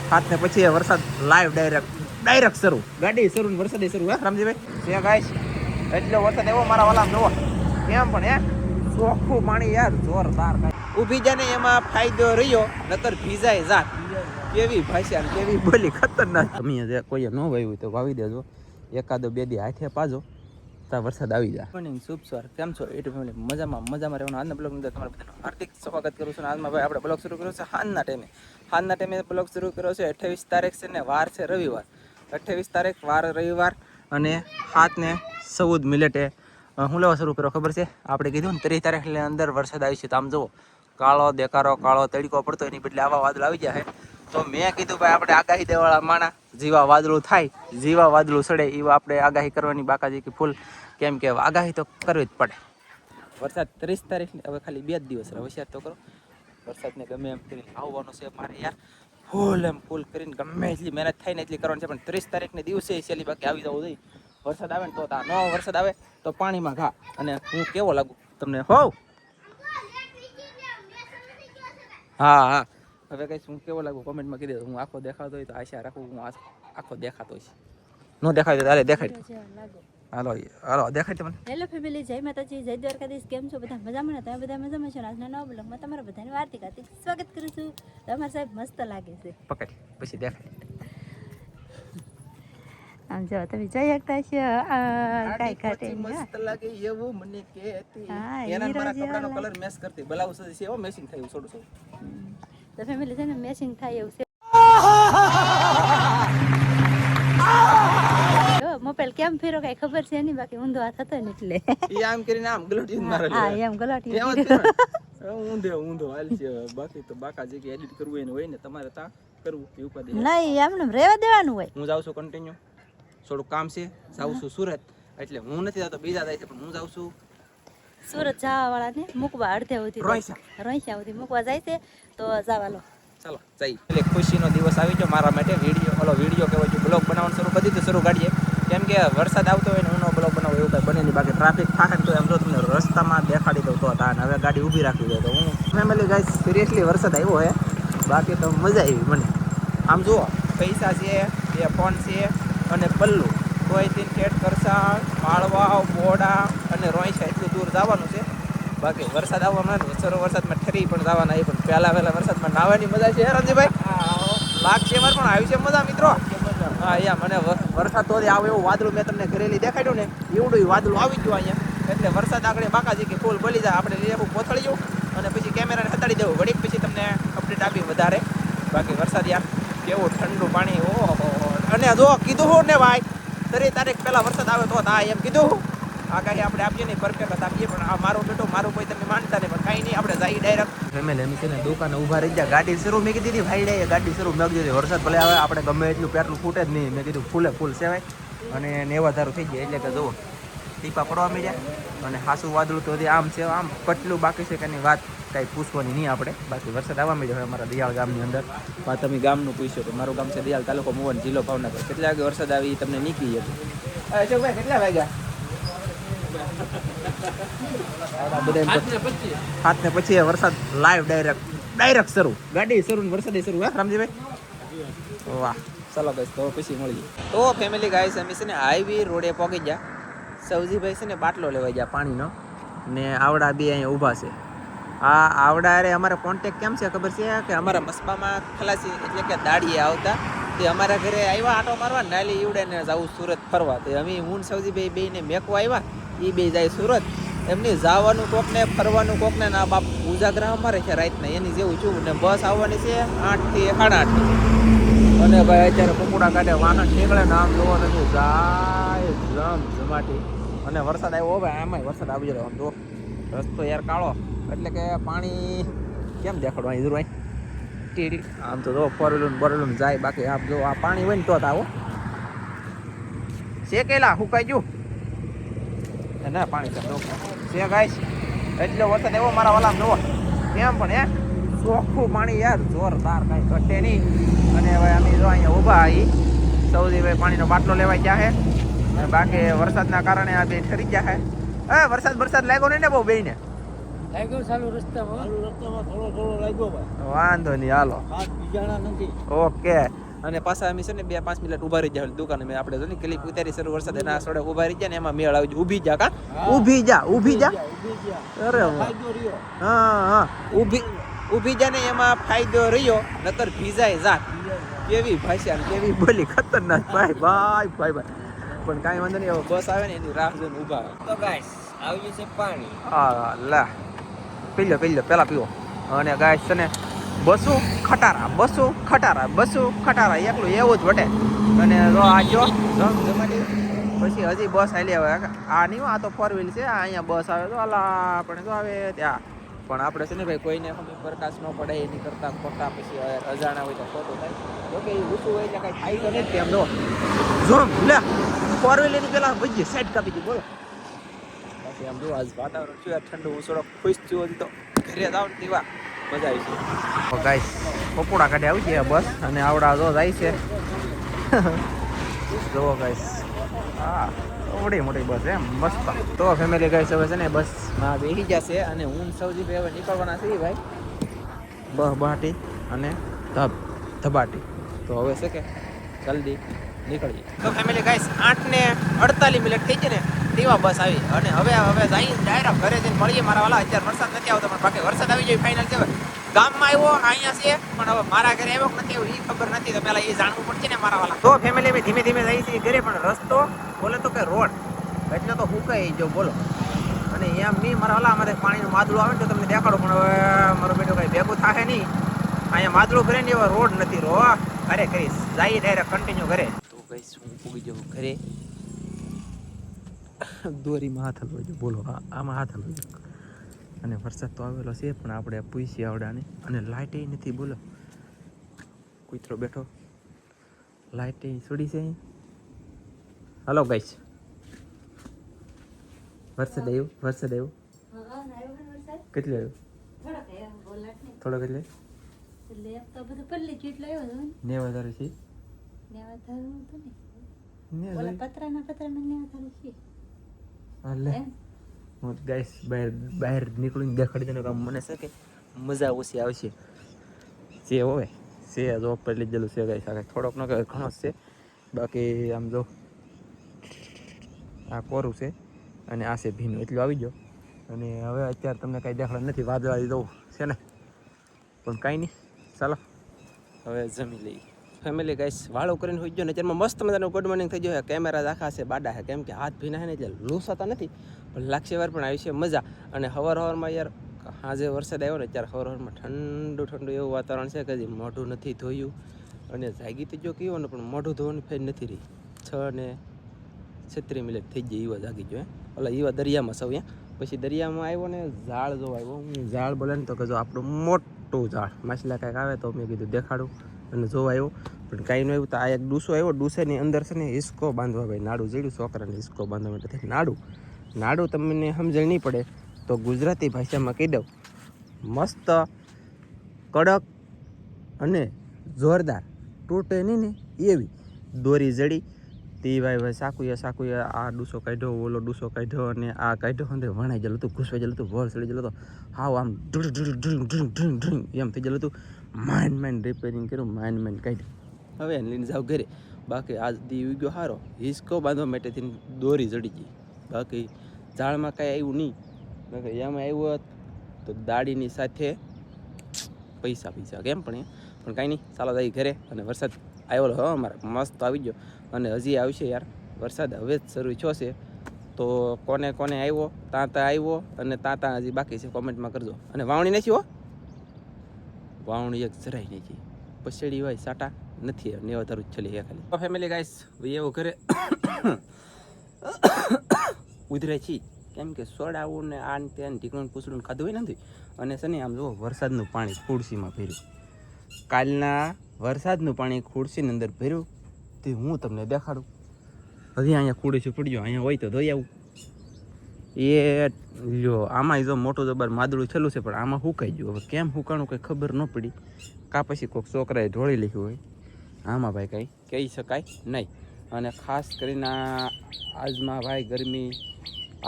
હાથ ને પછી વરસાદ લાઈવ ડાયરેક્ટ શરૂ, ગાડી શરૂ ને વરસાદ શરૂ. હે રામજીભાઈ છે ગાઈસ, એટલો વરસાદ એવો મારા વાલા જોવો કેમ પણ ચોખ્ખું પાણી યાર જોરદાર. ઊભી જાય ને એમાં ફાયદો રહ્યો, નકર ભીજાય જાત. કેવી ભાષા ને કેવી બોલી ખતરનાક. તમે કોઈ ન વાવ્યું તો વાવી દેજો, એકાદો બે દી હાથે પાજો તા વરસાદ આવી જાય. મોર્નિંગ શુભ સવાર, કેમ છો યુટ્યુબ ફેમિલી? મજામાં રહેવાનું. આજના બ્લોગ ની અંદર તમારું બધાનું હાર્દિક સ્વાગત કરું છું. આજમાં ભાઈ આપણે બ્લોગ શરૂ કર્યો છે હાલના ટાઈમે બ્લોગ શરૂ કર્યો છે. 28 તારીખ છે ને વાર છે રવિવાર. 28 તારીખ વાર રવિવાર અને 7:14 મિનિટે હું લેવા શરૂ કર્યો ખબર છે? આપણે કીધું ને 30 તારીખની અંદર વરસાદ આવી છે. તો આમ જુઓ કાળો દેકારો કાળો તડકો પડતો, એની બદલે આવા વાદળ આવી જાય. તો મેં કીધું ભાઈ આપણે આગાહી દેવાળા માણા, જેવા વાદળું થાય જેવા વાદળું સડે એવા આપણે આગાહી કરવાની બાકાજી કે ફૂલ, કેમ કે આગાહી તો કરવી જ પડે. વરસાદ 30 તારીખની હવે ખાલી 2 જ દિવસ રહે. હોશિયાર તો કરો, વરસાદને ગમે એમ કરીને આવવાનો છે મારે યાર. ફૂલ કરીને ગમે એટલી મહેનત થાય ને એટલી કરવાની છે, પણ 30 તારીખને દિવસે છેલ્લી બાકી આવી જવું જોઈએ. વરસાદ આવે ને તો ન વરસાદ આવે તો પાણીમાં ઘા. અને હું કેવો લાગુ તમને? હા હવે કઈ હું કેવો લાગુ કોમેન્ટમાં કહી દે. હું આખો દેખાતો હોય તો આશા રાખું હું આખો દેખાતો હોય. ન દેખાય તો તારે દેખાય. હાલો દેખાય તમને. હેલો ફેમિલી, જય માતાજી, જય દ્વારકાધીશ. કેમ છો બધા? મજામાં ને? તમે બધા મજામાં છો? આજના નવા બ્લોગમાં તમારા બધાનું હાર્દિક સ્વાગત કરું છું. તમારા સાહેબ મસ્ત લાગે છે. પકડ પછી દેખાય. આમ જો તમે જોઈ શકતા છો કાઈ કાટે મસ્ત લાગે એવું મને કહેતી. એના મારા કપડાનો કલર મેચ કરતી બ્લાઉઝ છે એવો મેચિંગ થયું થોડું. તો ફેમિલી છે ને મેચિંગ થાય એવું છે. મોબાઈલ કેમ ફેરો કઈ ખબર છે નહીં, બાકી ઊંધો હાથ હતો ને એટલે ઈ આમ કરીને આમ ગલોટી મારે. હા એમ ગલોટી ઊંધો હાલ છે. બાકી તો બાકા જે કે એડિટ કરવું એને હોય ને, તમારે તા કરવું કે ઉપાધિ નહીં, એમને રેવા દેવાનું હોય. હું જાઉં છું કન્ટિન્યુ, થોડું કામ છે, જાઉં છું સુરત. એટલે હું નથી જતો, બીજા જાય છે, પણ હું જાઉં છું સુરત જવા વાળા ને મૂકવા અડધે સુધી રોઈસા સુધી મૂકવા જાય છે. તો જવા લો, ચાલો જઈ. એટલે ખુશીનો દિવસ આવી ગયો મારા માટે. વિડીયો કેવો છે, બ્લોગ બનાવવાનું શરૂ કરી દીધું, શરૂ કાઢીએ. કેમ કે વરસાદ આવતો હોય ને હું બ્લોગ બનાવો એવું કાંઈ બને નહીં. બાકી ટ્રાફિક થાય ને તો એમ જો તમને રસ્તામાં દેખાડી દઉં તો હતા. હવે ગાડી ઊભી રાખી દે તો હું ફેમિલી ગાઈસ સિરિયસલી વરસાદ આવ્યો હે. બાકી તો મજા આવી મને. આમ જુઓ પૈસા છે, બે ફોન છે અને પલ્લુ કોઈ તીન ખેડ કરસાણ માળવા બોડા અને રોઈસા એટલું દૂર જવાનું છે. બાકી વરસાદ આવવામાં સરો વરસાદમાં ઠરી પણ જવાના. એ પણ પહેલા વરસાદમાં નાહવાની મજા છે રણજીભાઈ. લાગશે એમાં પણ આવી છે મજા મિત્રો. હા અહીંયા મને વરસાદ તો આવે એવું વાદળું મેં તમને ઘરેલી દેખાડ્યું ને એવડું વાદળું આવી ગયું અહીંયા. એટલે વરસાદ આગળ બાકાજી કે ફૂલ બોલી જાય. આપણે લઈ આવું પોથળી જવું અને પછી કેમેરાને હટાડી દેવું. ઘડીક પછી તમને અપડેટ આપી વધારે. બાકી વરસાદ યાર કેવું ઠંડુ પાણી. ઓહો. અને જો કીધું ને ભાઈ 30 તારીખ પહેલા વરસાદ આવે તો હા એમ કીધું. આગાહી આપણે આપીએ નહીં, પરફેક્ટ આપીએ, પણ આ મારું બેટો મારું કોઈ તમે માનતા નહીં. પણ કાંઈ નહીં, આપણે જઈએ ડાયરેક્ટ. ફેમિલી એમ છે ને દુકાને ઊભા રહી ગયા. ગાડી શરૂ મેં કીધી ભાઈ ડાય ગાડી શરૂ મેં કીધી. વરસાદ ભલે આવે આપણે ગમે એટલું પેટ્રોલ ફૂટે જ નહીં. મેં કીધું ફૂલ સેવાય. અને નેવાધારું થઈ જાય. એટલે કે જુઓ ટીપા પડવા માંડ્યા. અને હાસું વાદળું તો આમ છે, આમ કેટલું બાકી છે કે એની વાત કાંઈ પૂછવાની નહીં આપણે. બાકી વરસાદ આવવા માંડ્યો અમારા દિયાળ ગામની અંદર. તમે ગામનું પૂછ્યો તો મારું ગામ છે દિયાળ, તાલુકો મોવન, જિલ્લો ભાવનગર. કેટલા વાગે વરસાદ આવી તમને નીકળી હતી? અશોકભાઈ કેટલા વાગ્યા? 7:25 વરસાદ લાઈવ ડાયરેક્ટ શરૂ, ગાડી શરૂ ને વરસાદ શરૂ. હે રામજીભાઈ વાહ. ચાલો ગાઈસ તો પછી મળીએ. તો ફેમિલી ગાઈસ અમે છે ને હાઈવે રોડે પહોંચી ગયા. સૌજીભાઈ છે ને બાટલો લેવા ગયા પાણીનો ને આવડા બે અહીંયા ઊભા છે. આ આવડા અરે અમારે કોન્ટેક્ટ કેમ છે ખબર છે કે અમારા મસ્બામાં ખલાસી એટલે કે દાડીએ આવતા તે અમારા ઘરે આવ્યા આટો મારવા. નાલી ઈવડે ને જવું સુરત ફરવા. તે અમે હું સૌજીભાઈ બેને મેકવા આવ્યા. એ બે જાય સુરત. એમની જવાનું કોકને ફરવાનું કોકને ના બાપ ઉજાગરા અમારે છે રાતના એની જેવું છું. ને બસ આવવાની છે 8 થી 8:30. અને ભાઈ અત્યારે કુકુડા કાઢે વાહન નીકળે ને આમ જોવો નથી જાય જમાટી. અને વરસાદ આવ્યો ભાઈ, આમાં વરસાદ આવી રહ્યો. આમ જો રસ્તો યાર કાળો, એટલે કે પાણી કેમ દેખાડવા જરૂર હોય ટીડી. આમ તો જો ફોરેલું બરેલું જાય. બાકી આપ જો આ પાણી હોય ને તો આવો શેકેલા હુકાઈ ગયું ના પાણી છે ગાઈસ. એટલો વરસાદ એવો મારા વાલા જોવો કેમ પણ ચોખ્ખું પાણી યાર જોરદાર, કાંઈ ઘટે નહીં. અને હવે અમે જો અહીંયા ઊભા આવી સૌજીભાઈ પાણીનો બાટલો લેવા ગયા છે. અને બાકી વરસાદના કારણે આ બે ઠરી ગયા છે. વરસાદ લાગ્યો નહીં ને બહુ બેને? લાગ્યો ચાલુ રસ્તામાં થોડો લાગ્યો ભાઈ. વાંધો નહીં, હાલો. ખાસ બીજાના નથી. ઓકે. અને પાછા અમે છે ને 2-5 મિનિટ ઊભા રહી જાય દુકાને. મેં આપણે જો ને ક્લિપ ઉતારી શરૂ વરસાદ એના સોડે ઊભા રહી જાય ને એમાં મેળ આવી જાય. ઊભી જા કા, ઊભી જા. ઊભી ગયા. અરે ફાયદો રહ્યો. હા, ઊભી જા ને એમાં ફાયદો રહ્યો, નકર ભીજાય જાત. કેવી ભાષા ને કેવી બોલી ખતરનાક. ભાઈ પણ કાંઈ વાંધો નહીં, હવે બસ આવે ને એની રાહ જોઈને ઊભા આવે. તો ગાઈસ આવ્યું છે પાણી. હા લા, પી લો પેલા પીવો. અને ગાય છે ને બસો ખટારા એકલું એવું જ વટે. અને જો આ જો પછી હજી બસ આલી આવે. આ નહીં, આ તો 4 વ્હીલ છે. આ અહીંયા બસ આવે તો અલા આપણે તો આવે ત્યાં. પણ આપણે છે ને ભાઈ કોઈને પ્રકાશ ન પડે એની કરતા ખોટા પછી અજાણા હોય તો ખોટું થાય. જોકે એ ઊંચું હોય એટલે કાંઈ થાય તો નથી. એમ જો ઝૂમ લે 4 વ્હીલ એની પેલા ભજી સાઈડ કાપી દીધી. બોલો બાકી આમ જો આજ વાતાવરણ શું ઠંડુ, હું થોડો ખુશ થયો તો ઘરે જાવ ને તેવા મજા આવી છે. ગાઈસ પકોડા કાઢે આવી છે બસ. અને આવડા જો જાય છે જુઓ ગાઈસ. હા, મોટી બસ એમ મસ્ત. તો ફેમિલી ગાઈસ હવે છે ને બસમાં બેસી જશે. અને હું સૌથી હવે નીકળવાના છીએ ભાઈ બહાટી અને ધબાટી. તો હવે છે કે જલ્દી નીકળીએ. તો ફેમિલી ગાઈસ 8:48 થઈ છે ને તેવા બસ આવી. અને હવે જઈ ડાયરેક્ટ ઘરે જઈને મળીએ મારા વાલા. અત્યારે વરસાદ નથી આવતો પણ બાકી વરસાદ આવી જાય ફાઇનલ છે. ગામમાં આવ્યો અહીંયા છે પણ હવે મારા ઘરે આવ્યો નથી આવ્યો એ ખબર નથી. તો પેલા એ જાણવું પડશે ને મારા વાલા. તો ફેમિલી અમે ધીમે ધીમે જઈએ છીએ ઘરે. પણ રસ્તો બોલે તો કે રોડ એટલે તો હુકાઈ જો બોલો. અને એમ નહીં મારા વાલા, અમારે પાણીનું માદળું આવે ને તો તમને દેખાડો. પણ હવે મારો બેટો કઈ ભેગું થાય નહીં. અહીંયા માદળું કરે ને એવા રોડ નથી. ઘરે કરીશ જઈએ ડાયરેક્ટ કન્ટિન્યુ ઘરે. તો કઈશ હું પૂગી જાઉં ઘરે. દોરીમાં હાથ હલવાજો બોલો. હા, આમાં હાથ હલવાજો. અને વરસાદ તો આવેલો છે પણ આપણે પૂછી આવડાને. અને લાઇટ નથી બોલો. કૂતરો બેઠો, લાઇટ છોડી છે. હલો ગાઈસ, વરસાદ આવ્યો. કેટલો આવ્યો? થોડોક એટલે નેવા ધારે છે. હું ગાઈસ બહાર નીકળીને દેખાડી દઉં કામ મને છે કે મજા ઓછી આવશે. છે હોય છે જો ઉપર લીધેલું છે ગાઈસ. આ થોડોક ન કહેવાય ઘણો છે. બાકી આમ જો આ કોરું છે અને આ છે ભીનું. એટલું આવી ગયો. અને હવે અત્યારે તમને કાંઈ દેખાડ નથી. વાદળા દઉં છે ને પણ કાંઈ નહીં. ચાલો હવે જમી લઈએ. ફેમિલી ગાઈસ વાળો કરીને હોઈ ગયો ને અત્યારમાં મસ્ત મજાનું ગુડ મોર્નિંગ થઈ ગયો. કેમેરા આખા છે બાડા છે કેમ કે હાથ ભીના છે ને એટલે લૂસાતા નથી. પણ લાગશે વાર પણ આવી છે મજા. અને હવારમાં યાર આજે વરસાદ આવ્યો ને ત્યારે હવારમાં ઠંડુ એવું વાતાવરણ છે કે હજી મોઢું નથી ધોયું. અને જાગી તો જો કહેવો ને પણ મોઢું ધોવાની ફેર નથી રહી. 6:36 થઈ ગઈ એવા જાગી ગયો. ઓલા એવા દરિયામાં સૌ પછી દરિયામાં આવ્યો ને ઝાડ જો આવ્યો. હું ઝાડ બોલે ને તો કે જો આપણું મોટું ઝાડ માછલા કાંઈક આવે તો મેં કીધું દેખાડું. અને જોવા આવ્યો પણ કાંઈ ન આવ્યું. તો આ એક ડૂસો આવ્યો. ડૂસાની અંદર છે ને હિસકો બાંધવા ભાઈ નાડું જડ્યું. છોકરાને હિસકો બાંધવા માટે નાડું તમને સમજણ નહીં પડે તો ગુજરાતી ભાષામાં કહી દઉં. મસ્ત કડક અને જોરદાર તૂટે નહીં ને એવી દોરી જડી. તે ભાઈ સાકુએ આ ડૂસો કાઢ્યો, ઓલો ડૂસો કાઢ્યો અને આ કાઢ્યો. અંદર વણાઈ ગયેલું હતું, ઘૂસવાઈ ગયેલું હતું, વળ સડી ગયેલું હતું. હાવ આમ ઢ્રિંગ એમ થઈ ગયેલું હતું. માઇન્ડ રિપેરિંગ કર્યું, માઇન્ડ કાઢ્યું. હવે એને લઈને જાવ ઘરે. બાકી આજ દી ગયો સારો. હિસકો બાંધવા માટેથી દોરી જડી ગઈ. બાકી ઝાડમાં કાંઈ આવ્યું નહીં. બાકી એમાં આવ્યું હોત તો દાડીની સાથે પૈસા કેમ પણ કાંઈ નહીં. ચાલો જઈ ઘરે. અને વરસાદ આવ્યો હવે અમારે મસ્ત આવી ગયો. અને હજી આવશે યાર વરસાદ. હવે જ શરૂ થયો છે. તો કોને આવ્યો ત્યાં આવ્યો અને ત્યાં હજી બાકી છે કોમેન્ટમાં કરજો. અને વાવણી નથી હો, વાવણી એક જરાય નથી. પછેડી હોય સાટા નથી. નેવા તારું ચલી ખાલી. ફેમિલી ગાઈસ એવું ઘરે ઉધરે છી કેમ કે સોડાવું ને આ ને તેને ઢીકણું પૂછડું ખાધું હોય નથી. અને છે ને આમ જુઓ વરસાદનું પાણી ખુરશીમાં ભર્યું. કાલના વરસાદનું પાણી ખુરશીની અંદર ભર્યું તે હું તમને દેખાડું. હજી અહીંયા ખુરશી પડ્યો. અહીંયા હોય તો ધોઈ આવું. એ લ્યો આમાં જો મોટું જબર માદળું છેલ્લું છે પણ આમાં સુકાઈ ગયું. હવે કેમ સુકાણું કંઈ ખબર ન પડી. કાં પછી કોઈક છોકરાએ ઢોળી લીધું હોય. આમાં ભાઈ કંઈ કહી શકાય નહીં. અને ખાસ કરીને આજમાં ભાઈ ગરમી,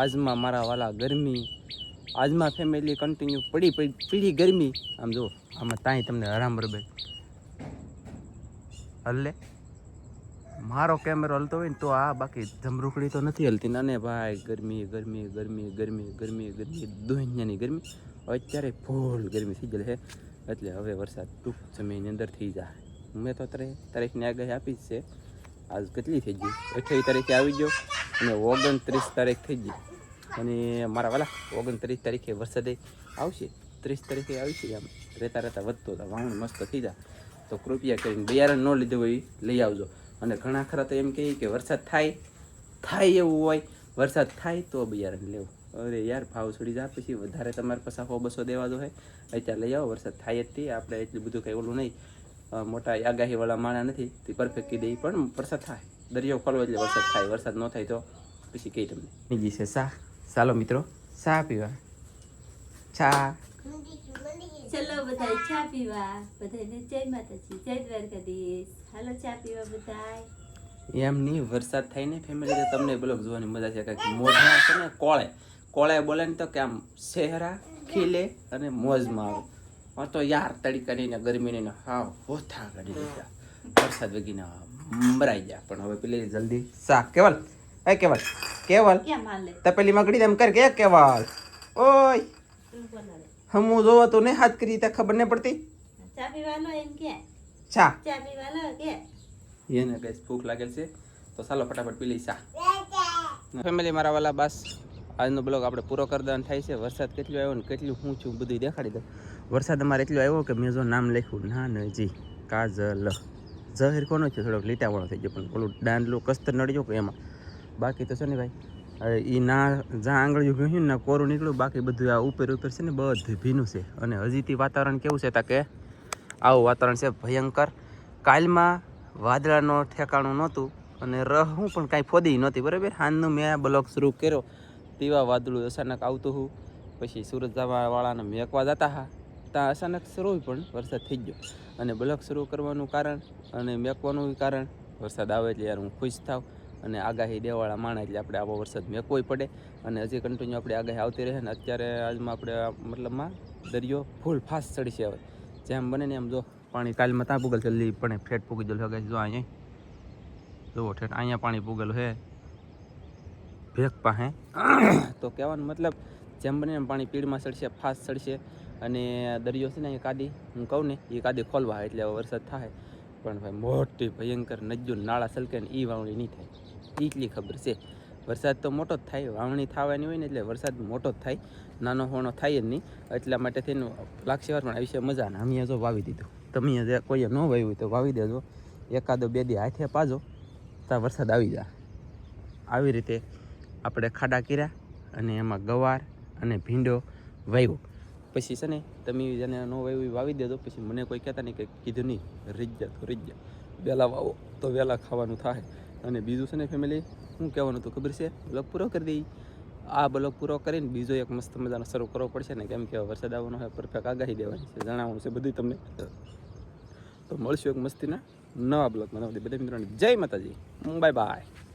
આજમાં મારા વાલા ગરમી આજમાં ફેમિલી કન્ટિન્યુ પીડી ગરમી આમ જો આમાં તાંય તમને આરામ બરાબર હલે મારો કેમેરો હલતો હોય ને તો આ બાકી ધમરૂખડી તો નથી હલતી ને ભાઈ ગરમી ગરમી ગરમી ગરમી ગરમી ગરમી દુનિયાની ગરમી અત્યારે ફૂલ ગરમી થઈ ગયેલી છે એટલે હવે વરસાદ ટૂંક સમયની અંદર થઈ જાય મેં તો 3 તારીખની આગાહી આપી જ છે આજ કેટલી થઈ ગઈ 28 તારીખે આવી ગયો અને 29 તારીખ થઈ ગઈ અને મારા વાલા 29 તારીખે વરસાદ આવશે 30 તારીખે આવશે આમ રહેતા રહેતા વધતો હતા વાવણ મસ્ત થઈ જાય તો કૃપયા કરીને બિયારણ ન લીધું હોય લઈ આવજો અને ઘણા ખરા તો એમ કહે કે વરસાદ થાય એવું હોય વરસાદ થાય તો બિયારણ લેવું અરે યાર ભાવ છોડી જાય પછી વધારે તમારે પાસે 100-200 દેવા દો હોય અત્યારે લઈ આવો વરસાદ થાય જ તે આપણે એટલું બધું કંઈ ઓલું નહીં મોટા આગાહીવાળા માણા નથી તે પરફેક્ટ કહી દઈ પણ વરસાદ થાય દરિયો ખોલવો એટલે વરસાદ થાય વરસાદ ન થાય તો પછી કહી તમને બીજી છે ચા ચાલો મિત્રો ચા પીવા ચા ચલો બધા ચા પીવા બધાને જય માતાજી જય દ્વારકાધીશ હાલો ચા પીવા બધા એમ નહીં વરસાદ થાય ને ફેમિલી તો તમને બ્લોગ જોવાની મજા છે કારણ કે મોઢા છે ને કોળે બોલે ને તો કે આમ ચહેરા ખીલે અને મોજમાં આવે તો યાર તડકાની ને ગરમીની ને હા હોથા કાઢી દીધા વરસાદ વગીને મરાઈ ગયા પણ હવે પેલી જલ્દી સા કેવલ કેવલ ક્યાં માલે તપેલીમાં ગળી એમ કર કે કેવલ ઓય હમું જોવો તો ને હાથ કરી ત્યાં ખબર નહીં પડતી ચા પીવાનો એમ કે ચા પીવાનો કે એને કઈ ભૂખ લાગેલ છે તો ચાલો ફટાફટ પી લઈ ચા ફેમિલી મારા વાલા બસ આજનો બ્લોગ આપણે પૂરો કરી દેવાનો થાય છે વરસાદ કેટલો આવ્યો ને કેટલું હું છું બધું દેખાડી દઉં વરસાદ અમારે એટલો આવ્યો કે મેં જો નામ લખ્યું નાનજી કાજલ ઝહેર કોનો છે થોડોક લીટાવાળો થઈ ગયો પણ પેલું દાંડલું કસ્તર નડી ગયો કે એમાં બાકી તો છે ને ભાઈ એ ના જ્યાં આંગળીયું ગયું ને કોરું નીકળ્યું બાકી બધું આ ઉપર છે ને બધું ભીનું છે અને હજીથી વાતાવરણ કેવું છે તા કે આવું વાતાવરણ છે ભયંકર કાલમાં વાદળાનો ઠેકાણું નહોતું અને હું પણ કાંઈ ફોદી નહોતી બરાબર હાનનું મેં બ્લોગ શરૂ કર્યો તેવા વાદળું અચાનક આવતું હું પછી સુરત જવાવાળાને મેકવા જતા હા ત્યાં અચાનક શરૂ પણ વરસાદ થઈ ગયો અને બ્લોગ શરૂ કરવાનું કારણ અને મેકવાનું કારણ વરસાદ આવે એટલે યાર હું ખુશ થાવ અને આગાહી દેવાળા માણા એટલે આપણે આવો વરસાદ મેકવો પડે અને હજી કન્ટિન્યુ આપણે આગાહી આવતી રહે ને અત્યારે આજમાં આપણે મતલબમાં દરિયો ફૂલ ફાસ્ટ ચડશે હવે જેમ બને ને એમ જો પાણી કાલમાં ત્યાં પૂગલ જલ્દી પણ ફેટ પૂગી ગયેલું હવે જો અહીંયા જુઓ ઠેઠ અહીંયા પાણી પૂગેલું હે ભેગ પાસે તો કહેવાનો મતલબ જેમ બને એમ પાણી પીડમાં ચડશે ફાસ્ટ ચડશે અને દરિયો છે ને એ કાદી હું કહું ને એ કાદી ખોલવા એટલે વરસાદ થાય પણ ભાઈ મોટી ભયંકર નજ્જુ નાળા સલકે ને એ વાવણી નહીં થાય એટલી ખબર છે વરસાદ તો મોટો જ થાય વાવણી થવાની હોય ને એટલે વરસાદ મોટો જ થાય નાનો હોણો થાય જ નહીં એટલા માટે થઈને લાગશે વાર પણ આવી છે મજા ને અમે જો વાવી દીધું તમે જે કોઈએ ન વાવ્યું હોય તો વાવી દેજો એકાદો 2 દી હાથે પાજો ત્યાં વરસાદ આવી જાય આવી રીતે આપણે ખાડા કર્યા અને એમાં ગવાર અને ભીંડો વાવ્યો પછી છે ને તમે જેને ન વાવ્યું વાવી દેજો પછી મને કોઈ કહેતા નહીં કે કીધું નહીં રીત જા વહેલા વાવો તો વહેલા ખાવાનું થાય અને બીજું છે ને ફેમિલી શું કહેવાનું હતું ખબર છે બ્લોગ પૂરો કરી દઈ આ બ્લોગ પૂરો કરીને બીજો એક મસ્ત મજાનો શરૂ કરવો પડશે ને કેમ કે વરસાદ આવવાનો હોય પરફેક્ટ આગાહી દેવાની છે જણાવવાનું છે બધું તમને તો મળશું એક મસ્તીના નવા બ્લોગમાં બધા મિત્રોને જય માતાજી બાય બાય